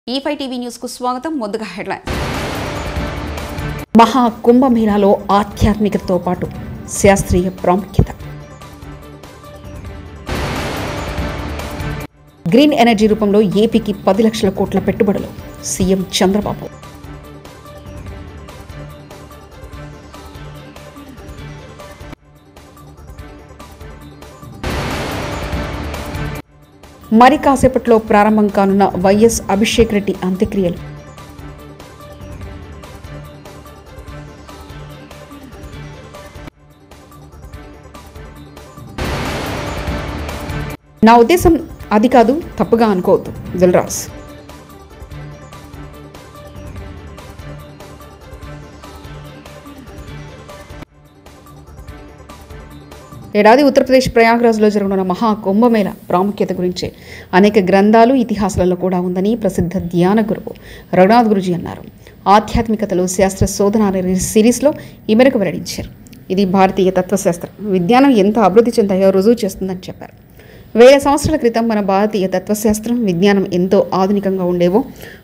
E5 TV news కు స్వాగతం. ముందుగా హెడ్లైన్స్. మహా కుంభమేళాలో ఆధ్యాత్మికతతో పాటు శాస్త్రీయ ప్రాముఖ్యత. గ్రీన్ ఎనర్జీ రూపంలో ఏపీకి 10 లక్షల కోట్ల పెట్టుబడులు సీఎం చంద్రబాబు. మరి కాసేపట్లో ప్రారంభం కానున్న వైఎస్ అభిషేక్ రెడ్డి అంత్యక్రియలు. నా ఉద్దేశం అది కాదు, తప్పుగా అనుకోవద్దు. దిల్రాజ్. ఏడాది ఉత్తరప్రదేశ్ ప్రయాగ్రాజ్లో జరగనున్న మహా కుంభమేళ ప్రాముఖ్యత గురించి అనేక గ్రంథాలు, ఇతిహాసాలలో కూడా ఉందని ప్రసిద్ధ ధ్యాన గురువు రఘునాథ్ గురూజీ అన్నారు. ఆధ్యాత్మికతలో శాస్త్ర శోధన అనే సిరీస్లో ఈ మేరకు వెల్లడించారు. ఇది భారతీయ తత్వశాస్త్రం, విజ్ఞానం ఎంత అభివృద్ధి చెందాయో రుజువు చేస్తుందని చెప్పారు. 1000 సంవత్సరాల క్రితం మన భారతీయ తత్వశాస్త్రం, విజ్ఞానం ఎంతో ఆధునికంగా ఉండేవో,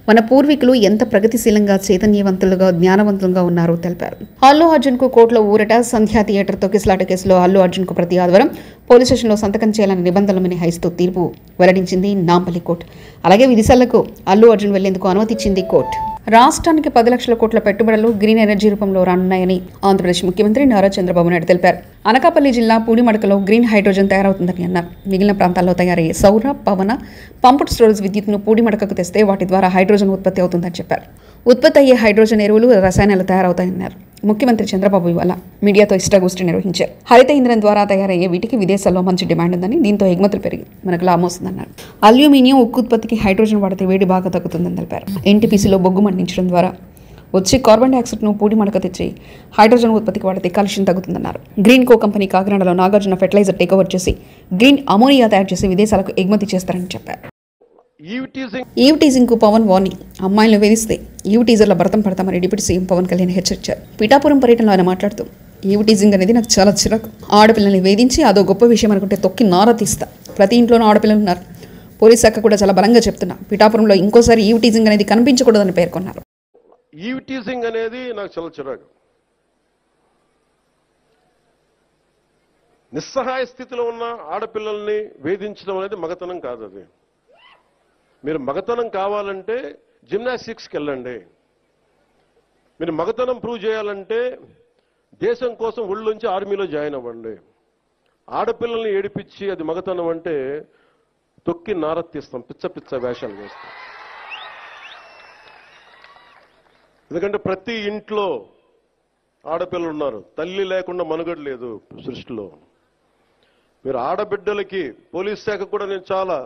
మన పూర్వీకులు ఎంత ప్రగతిశీలంగా, చైతన్యవంతులుగా, జ్ఞానవంతులుగా ఉన్నారో తెలిపారు. అల్లు అర్జున్కు కోర్టులో ఊరట. సంధ్యా థియేటర్ తొక్కిసలాట కేసులో అల్లు అర్జున్కు ప్రతి ఆదివారం పోలీస్ స్టేషన్లో సంతకం చేయాలని నిబంధనలు మినహాయిస్తూ తీర్పు వెల్లడించింది నాంపల్లి కోర్టు. అలాగే విదిశాలకు అల్లు అర్జున్ వెళ్లేందుకు అనుమతిచ్చింది కోర్టు. రాష్ట్రానికి 10 లక్షల కోట్ల పెట్టుబడులు గ్రీన్ ఎనర్జీ రూపంలో రానున్నాయని ఆంధ్రప్రదేశ్ ముఖ్యమంత్రి నారా చంద్రబాబు నాయుడు తెలిపారు. అనకాపల్లి జిల్లా పూడిమడకలో గ్రీన్ హైడ్రోజన్ తయారవుతుందని అన్నారు. మిగిలిన ప్రాంతాల్లో తయారయ్యే సౌర, పవన, పంపుడ్ స్టోరేజ్ విద్యుత్ను పూడిమడకకు తెస్తే వాటి ద్వారా హైడ్రోజన్ ఉత్పత్తి అవుతుందని చెప్పారు. ఉత్పత్తి అయ్యే హైడ్రోజన్ ఎరువులు, రసాయనాలు తయారవుతాయన్నారు. ముఖ్యమంత్రి చంద్రబాబు ఇవాళ మీడియాతో ఇష్టాగోష్ఠి నిర్వహించారు. హరిత ఇంధనం ద్వారా తయారయ్యే వీటికి విదేశాల్లో మంచి డిమాండ్ ఉందని, దీంతో ఎగుమతులు పెరిగి మనకు లాభం వస్తుందన్నారు. అల్యూమినియం, ఉక్కు ఉత్పత్తికి హైడ్రోజన్ వాడితే వేడి బాగా తగ్గుతుందని తెలిపారు. ఎన్టీపీసీలో బొగ్గు మండించడం ద్వారా వచ్చే కార్బన్ డైఆక్సైడ్ను పూడిమడక తెచ్చి హైడ్రోజన్ ఉత్పత్తికి వాడితే కాలుష్యం తగ్గుతుందన్నారు. గ్రీన్ కో కంపెనీ కాకినాడలో నాగార్జున ఫెర్టిలైజర్ టేక్ ఓవర్ చేసి గ్రీన్ అమోనియా తయారు చేసి విదేశాలకు ఎగుమతి చేస్తారని చెప్పారు. ఈవ్ టీజింగ్ కు పవన్ వార్నింగ్. అమ్మాయిలను వేధిస్తే ఈవ్ టీజర్ల భరతం పడతామని డిప్యూటీ సీఎం పవన్ కళ్యాణ్ హెచ్చరించారు. పిఠాపురం పర్యటనలో ఆయన మాట్లాడుతూ, ఈవ్ టీజింగ్ అనేది నాకు చాలా చిరాకు. ఆడపిల్లల్ని వేధించి అదో గొప్ప విషయం అనుకుంటే తొక్కి నార తీస్తా. ప్రతి ఇంట్లోనూ ఆడపిల్లలు ఉన్నారు. పోలీస్ శాఖ కూడా చాలా బలంగా చెప్తున్నా, పిఠాపురంలో ఇంకోసారి ఈవ్ టీజింగ్ అనేది కనిపించకూడదని పేర్కొన్నారు. ఈవ్ టీజింగ్ అనేది నాకు చాలా చిరాకు. నిస్సహాయ స్థితిలో ఉన్న ఆడపిల్లల్ని వేధించడం అనేది మగతనం కాదు. అది మీరు మగతనం కావాలంటే జిమ్నాస్టిక్స్కి వెళ్ళండి. మీరు మగతనం ప్రూవ్ చేయాలంటే దేశం కోసం ఒళ్ళుంచి ఆర్మీలో జాయిన్ అవ్వండి. ఆడపిల్లల్ని ఏడిపించి అది మగతనం అంటే తొక్కి నారత్తిస్తాం, పిచ్చ పిచ్చ వేషాలు వేస్తాం. ఎందుకంటే ప్రతి ఇంట్లో ఆడపిల్లలు ఉన్నారు. తల్లి లేకుండా మనుగడ లేదు సృష్టిలో. మీరు ఆడబిడ్డలకి పోలీస్ శాఖ కూడా నేను చాలా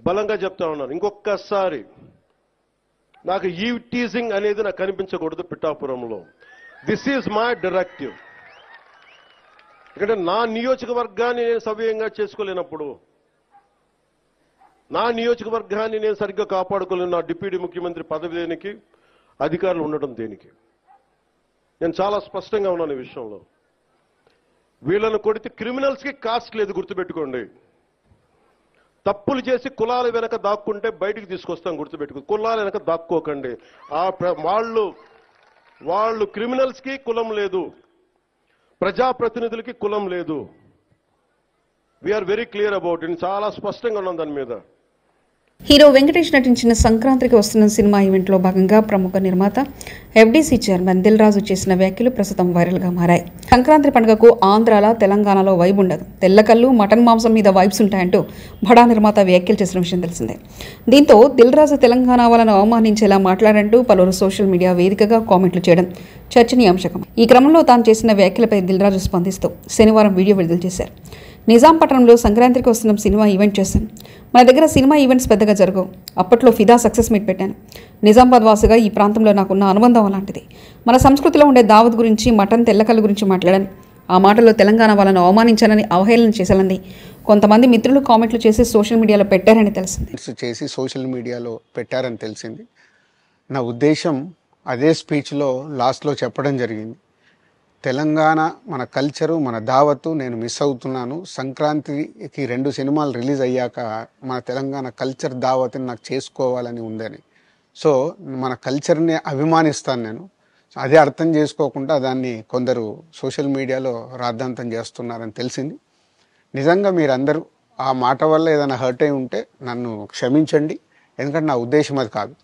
బలంగా చెప్తా ఉన్నాను, ఇంకొకసారి నాకు ఈవ్ టీజింగ్ అనేది నాకు కనిపించకూడదు పిఠాపురంలో. This is my directive. ఎందుకంటే నా నియోజకవర్గాన్ని నేను సవ్యంగా చేసుకోలేనప్పుడు, నా నియోజకవర్గాన్ని నేను సరిగ్గా కాపాడుకోలేను, నా డిప్యూటీ ముఖ్యమంత్రి పదవి దేనికి, అధికారులు ఉండటం దేనికి? నేను చాలా స్పష్టంగా ఉన్నాను ఈ విషయంలో. వీళ్ళను కొడితే క్రిమినల్స్కి కాస్ట్ లేదు, గుర్తుపెట్టుకోండి. తప్పులు చేసి కులాల వెనక దాక్కుంటే బయటికి తీసుకొస్తాం, గుర్తుపెట్టుకో. కులాల వెనక దాక్కోకండి. వాళ్ళు క్రిమినల్స్కి కులం లేదు, ప్రజాప్రతినిధులకి కులం లేదు. We're very clear about it. చాలా స్పష్టంగా ఉన్నాం దాని మీద. హీరో వెంకటేష్ నటించిన సంక్రాంతికి వస్తున్న సినిమా ఈవెంట్లో భాగంగా ప్రముఖ నిర్మాత ఎఫ్డీసీ చైర్మన్ దిల్ రాజు చేసిన వ్యాఖ్యలు ప్రస్తుతం వైరల్గా మారాయి. సంక్రాంతి పండుగకు ఆంధ్రాల, తెలంగాణలో వైబ్ ఉండదు, తెల్లకల్లు, మటన్ మాంసం మీద వైబ్స్ ఉంటాయంటూ బడా నిర్మాత వ్యాఖ్యలు చేసిన విషయం తెలిసిందే. దీంతో దిల్ రాజు తెలంగాణ వాళ్ళను అవమానించేలా మాట్లాడంటూ పలువురు సోషల్ మీడియా వేదికగా కామెంట్లు చేయడం చర్చనీయాంశకం. ఈ క్రమంలో తాను చేసిన వ్యాఖ్యలపై దిల్ రాజు స్పందిస్తూ శనివారం వీడియో విడుదల చేశారు. నిజాంపట్నంలో సంక్రాంతికి వస్తున్న సినిమా ఈవెంట్ చేశాను. మన దగ్గర సినిమా ఈవెంట్స్ పెద్దగా జరగవు. అప్పట్లో ఫిదా సక్సెస్ మీట్ పెట్టాను. నిజామాబాద్ వాసిగా ఈ ప్రాంతంలో నాకున్న అనుబంధం అలాంటిది. మన సంస్కృతిలో ఉండే దావత్ గురించి, మటన్, తెల్లకల్లు గురించి మాట్లాడాను. ఆ మాటల్లో తెలంగాణ వాళ్ళను అవమానించానని, అవహేళన చేశానని కొంతమంది మిత్రులు కామెంట్లు చేసి సోషల్ మీడియాలో పెట్టారని తెలిసింది. నా ఉద్దేశం అదే స్పీచ్లో లాస్ట్లో చెప్పడం జరిగింది. తెలంగాణ మన కల్చరు మన దావత్తు నేను మిస్ అవుతున్నాను. సంక్రాంతికి 2 సినిమాలు రిలీజ్ అయ్యాక మన తెలంగాణ కల్చర్ దావత్ని నాకు చేసుకోవాలని ఉందని. సో మన కల్చర్ని అభిమానిస్తాను నేను. అదే అర్థం చేసుకోకుండా దాన్ని కొందరు సోషల్ మీడియాలో రాద్ధాంతం చేస్తున్నారని తెలిసింది. నిజంగా మీరందరూ ఆ మాట వల్ల ఏదైనా హర్ట్ అయి ఉంటే నన్ను క్షమించండి. ఎందుకంటే నా ఉద్దేశం అది కాదు.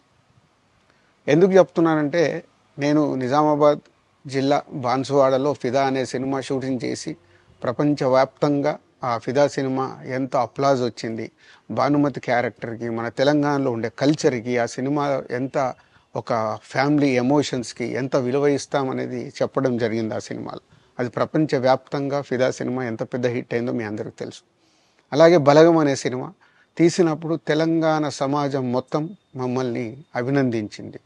ఎందుకు చెప్తున్నానంటే, నేను నిజామాబాద్ జిల్లా బాన్సువాడలో ఫిదా అనే సినిమా షూటింగ్ చేసి ప్రపంచవ్యాప్తంగా ఆ ఫిదా సినిమా ఎంత అప్లాజ్ వచ్చింది, భానుమతి క్యారెక్టర్కి, మన తెలంగాణలో ఉండే కల్చర్కి, ఆ సినిమా ఎంత ఒక ఫ్యామిలీ ఎమోషన్స్కి ఎంత విలువ ఇస్తామనేది చెప్పడం జరిగింది ఆ సినిమాలో. అది ప్రపంచవ్యాప్తంగా ఫిదా సినిమా ఎంత పెద్ద హిట్ అయిందో మీ అందరికీ తెలుసు. అలాగే బలగం అనే సినిమా తీసినప్పుడు తెలంగాణ సమాజం మొత్తం మమ్మల్ని అభినందించింది.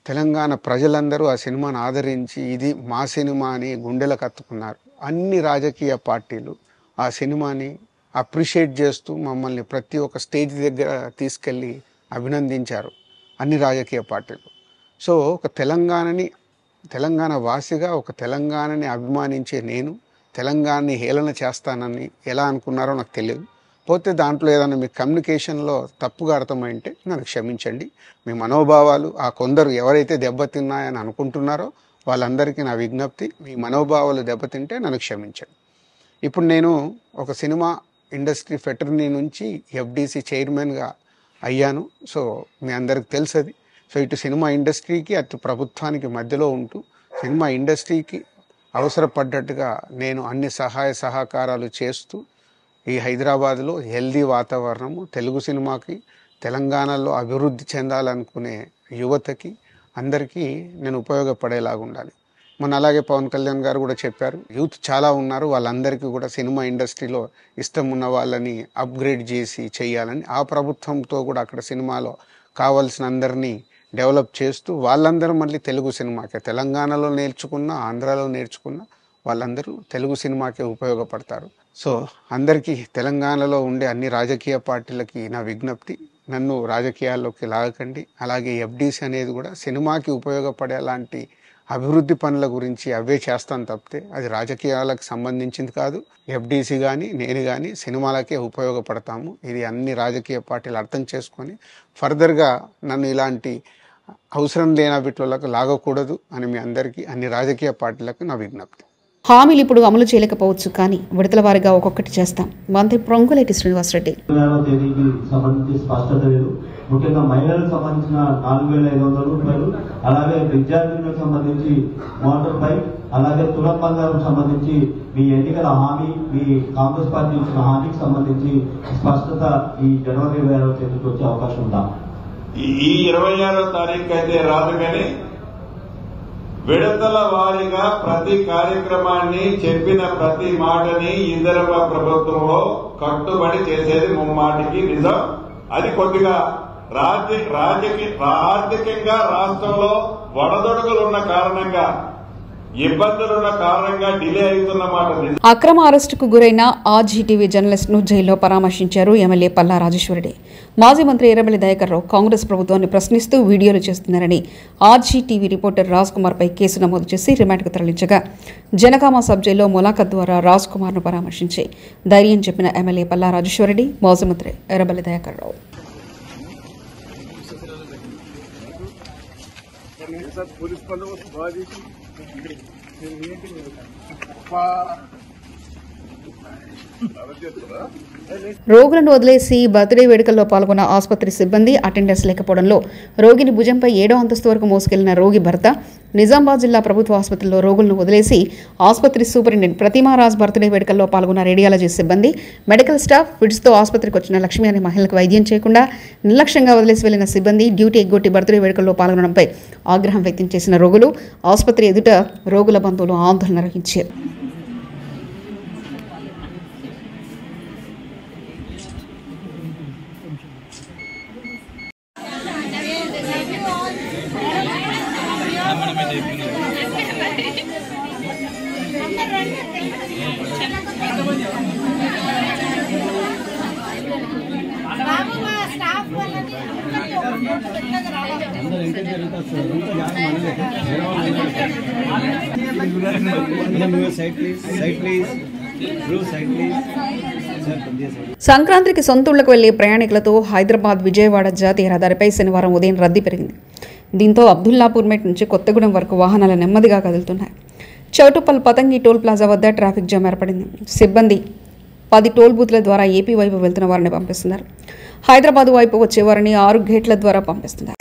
తెలంగాణ ప్రజలందరూ ఆ సినిమాను ఆదరించి ఇది మా సినిమా అని గుండెలకు హత్తుకున్నారు. అన్ని రాజకీయ పార్టీలు ఆ సినిమాని అప్రిషియేట్ చేస్తూ మమ్మల్ని ప్రతి ఒక్క స్టేజ్ దగ్గర తీసుకెళ్ళి అభినందించారు అన్ని రాజకీయ పార్టీలు. సో ఒక తెలంగాణ వాసిగా ఒక తెలంగాణని అభిమానించే నేను తెలంగాణని హేళన చేస్తానని ఎలా అనుకున్నారో నాకు తెలియదు. పోతే దాంట్లో ఏదైనా మీ కమ్యూనికేషన్లో తప్పుగా అర్థమైంటే నన్ను క్షమించండి. మీ మనోభావాలు ఆ కొందరు ఎవరైతే దెబ్బతిన్నాయని అనుకుంటున్నారో వాళ్ళందరికీ నా విజ్ఞప్తి, మీ మనోభావాలు దెబ్బతింటే నన్ను క్షమించండి. ఇప్పుడు నేను ఒక సినిమా ఇండస్ట్రీ ఫెటర్నీ నుంచి ఎఫ్డీసీ చైర్మన్గా అయ్యాను. సో మీ అందరికి తెలుసది. సో ఇటు సినిమా ఇండస్ట్రీకి అటు ప్రభుత్వానికి మధ్యలో ఉంటూ సినిమా ఇండస్ట్రీకి అవసరపడ్డట్టుగా నేను అన్ని సహాయ సహకారాలు చేస్తూ ఈ హైదరాబాద్లో హెల్దీ వాతావరణము, తెలుగు సినిమాకి, తెలంగాణలో అభివృద్ధి చెందాలనుకునే యువతకి అందరికీ నేను ఉపయోగపడేలాగా ఉండాలి. అలాగే పవన్ కళ్యాణ్ గారు కూడా చెప్పారు, యూత్ చాలా ఉన్నారు, వాళ్ళందరికీ కూడా సినిమా ఇండస్ట్రీలో ఇష్టం ఉన్న వాళ్ళని అప్గ్రేడ్ చేసి చేయాలని, ఆ ప్రభుత్వంతో కూడా అక్కడ సినిమాలో కావాల్సిన అందరినీ డెవలప్ చేస్తూ వాళ్ళందరూ మళ్ళీ తెలుగు సినిమాకే, తెలంగాణలో నేర్చుకున్న, ఆంధ్రాలో నేర్చుకున్న వాళ్ళందరూ తెలుగు సినిమాకే ఉపయోగపడతారు. సో అందరికీ తెలంగాణలో ఉండే అన్ని రాజకీయ పార్టీలకి నా విజ్ఞప్తి, నన్ను రాజకీయాల్లోకి లాగకండి. అలాగే ఎఫ్డీసీ అనేది కూడా సినిమాకి ఉపయోగపడే లాంటి అభివృద్ధి పనుల గురించి అవే చేస్తాను తప్పితే అది రాజకీయాలకు సంబంధించింది కాదు. ఎఫ్డీసీ కానీ నేను కానీ సినిమాలకే ఉపయోగపడతాము. ఇది అన్ని రాజకీయ పార్టీలు అర్థం చేసుకొని ఫర్దర్గా నన్ను ఇలాంటి అవసరం లేని వీటిలోకి లాగకూడదు అని మీ అందరికీ, అన్ని రాజకీయ పార్టీలకు నా విజ్ఞప్తి. హామీలు ఇప్పుడు అమలు చేయలేకపోవచ్చు, కానీ విడతల వారీగా ఒక్కొక్కటి చేస్తాం. మంత్రి పొంగులేటి శ్రీనివాసరెడ్డి. ముఖ్యంగా మహిళలకు సంబంధించిన 4,500 రూపాయలు, అలాగే విద్యార్థులకు సంబంధించి మోటార్ బైక్, అలాగే తులం బంగారం సంబంధించి మీ ఎన్నికల హామీ, మీ కాంగ్రెస్ పార్టీ ఇచ్చిన హామీకి సంబంధించి స్పష్టత ఈ జనవరి 26వ తేదీకి వచ్చే అవకాశం ఉందా? ఈ 26వ తారీఖు అయితే రాదు, కానీ విడతల వారీగా ప్రతి కార్యక్రమాన్ని, చెప్పిన ప్రతి మాటని ఇందిరమ్మ ప్రభుత్వంలో కట్టుబడి చేసేది ముమ్మాటికి నిజం. అది కొద్దిగా ఆర్థికంగా రాష్ట్రంలో వడదొడుగులున్న కారణంగా, ఇబ్బందులున్న కారణంగా డిలే అవుతున్నమాట. అక్రమ అరెస్టుకు గురైన ఆర్జీటీవీ జర్నలిస్ట్ ను జైల్లో పరామర్శించారు ఎమ్మెల్యే పల్లా రాజేశ్వరరెడ్డి. మాజీ మంత్రి ఎర్రబెల్లి దయాకర్ రావు కాంగ్రెస్ ప్రభుత్వాన్ని ప్రశ్నిస్తూ వీడియోలు చేస్తున్నారని ఆర్జీటీవీ రిపోర్టర్ రాజ్ కుమార్ పై కేసు నమోదు చేసి రిమాండ్కు తరలించగా, జనగామ సబ్ జైల్లో ములాఖత్ ద్వారా రాజ్ కుమార్ ను పరామర్శించి ధైర్యం చెప్పిన ఎమ్మెల్యే పల్లా రాజేశ్వరరెడ్డి, మాజీ మంత్రి ఎర్రబెల్లి దయాకర్ రావు. రోగులను వదిలేసి బర్త్డే వేడుకల్లో పాల్గొన్న ఆసుపత్రి సిబ్బంది, అటెండర్స్ లేకపోవడంలో రోగిని భుజంపై 7వ అంతస్తు వరకు మోసుకెళ్లిన రోగి భర్త, నిజామాబాద్ జిల్లా ప్రభుత్వ ఆసుపత్రిలో రోగులను వదిలేసి ఆసుపత్రి సూపరింటెండెంట్ ప్రతిమారాజ్ బర్త్డే వేడుకల్లో పాల్గొన్న రేడియాలజీ సిబ్బంది, మెడికల్ స్టాఫ్, ఫిడ్స్తో ఆసుపత్రికి వచ్చిన లక్ష్మి అనే మహిళలకు వైద్యం చేయకుండా నిర్లక్ష్యంగా వదిలేసి వెళ్లిన సిబ్బంది, డ్యూటీ ఎగ్గొట్టి బర్త్డే వేడుకల్లో పాల్గొనడంపై ఆగ్రహం వ్యక్తం చేసిన రోగులు ఆసుపత్రి ఎదుట రోగుల బంధువులు ఆందోళన నిర్వహించారు. సంక్రాంతికి సొంతూళ్లకు వెళ్లే ప్రయాణికులతో హైదరాబాద్ విజయవాడ జాతీయ రహదారిపై శనివారం ఉదయం రద్దీ పెరిగింది. దీంతో అబ్దుల్లాపూర్ మెట్ నుంచి కొత్తగూడెం వరకు వాహనాలు నెమ్మదిగా కదులుతున్నాయి. చౌటుప్పల్ పతంగి టోల్ ప్లాజా వద్ద ట్రాఫిక్ జామ్ ఏర్పడింది. సిబ్బంది 10 టోల్ బూత్ల ద్వారా ఏపీ వైపు వెళ్తున్న వారిని పంపిస్తున్నారు. హైదరాబాద్ వైపు వచ్చేవారిని 6 గేట్ల ద్వారా పంపిస్తున్నారు.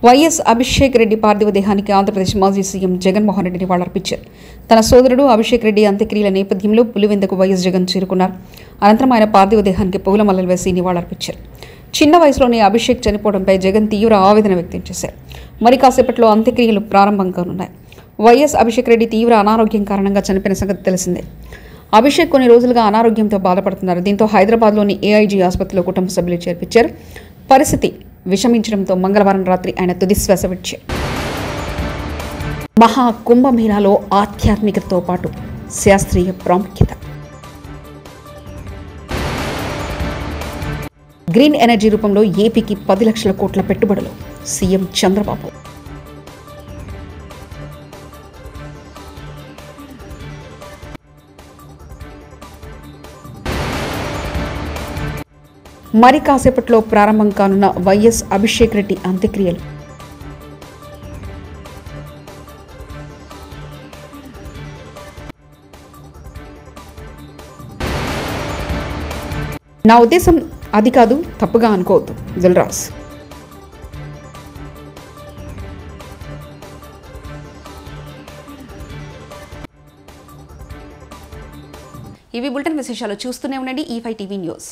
వైఎస్ అభిషేక్ రెడ్డి పార్థివ దేహానికి ఆంధ్రప్రదేశ్ మాజీ సీఎం జగన్మోహన్ రెడ్డి నివాళులర్పించారు. తన సోదరుడు అభిషేక్ రెడ్డి అంత్యక్రియల నేపథ్యంలో పులివెందుకు వైఎస్ జగన్ చేరుకున్నారు. అనంతరం ఆయన పార్థివ దేహానికి పూలమాలలు వేసి నివాళులర్పించారు. చిన్న వయసులోనే అభిషేక్ చనిపోవడంపై జగన్ తీవ్ర ఆవేదన వ్యక్తం చేశారు. మరి కాసేపట్లో అంత్యక్రియలు ప్రారంభం కానున్నాయి. వైఎస్ అభిషేక్ రెడ్డి తీవ్ర అనారోగ్యం కారణంగా చనిపోయిన సంగతి తెలిసిందే. అభిషేక్ కొన్ని రోజులుగా అనారోగ్యంతో బాధపడుతున్నారు. దీంతో హైదరాబాద్లోని ఏఐజీ ఆసుపత్రిలో కుటుంబ సభ్యులు చేర్పించారు. పరిస్థితి విషమించడంతో మంగళవారం రాత్రి ఆయన తుదిశ్వాస విడిచారు. మహా కుంభమేళాలో ఆధ్యాత్మికతతో పాటు శాస్త్రీయ ప్రాముఖ్యత. గ్రీన్ ఎనర్జీ రూపంలో ఏపీకి 10 లక్షల కోట్ల పెట్టుబడులు సీఎం చంద్రబాబు. మరి కాసేపట్లో ప్రారంభం కానున్న వైఎస్ అభిషేక్ రెడ్డి అంత్యక్రియలు. నా ఉద్దేశం అది కాదు, తప్పుగా అనుకోవద్దు. దిల్రాజ్. ఇవి బులెటిన్ విశేషాలు. చూస్తూనే ఉండండి E5 టీవీ న్యూస్.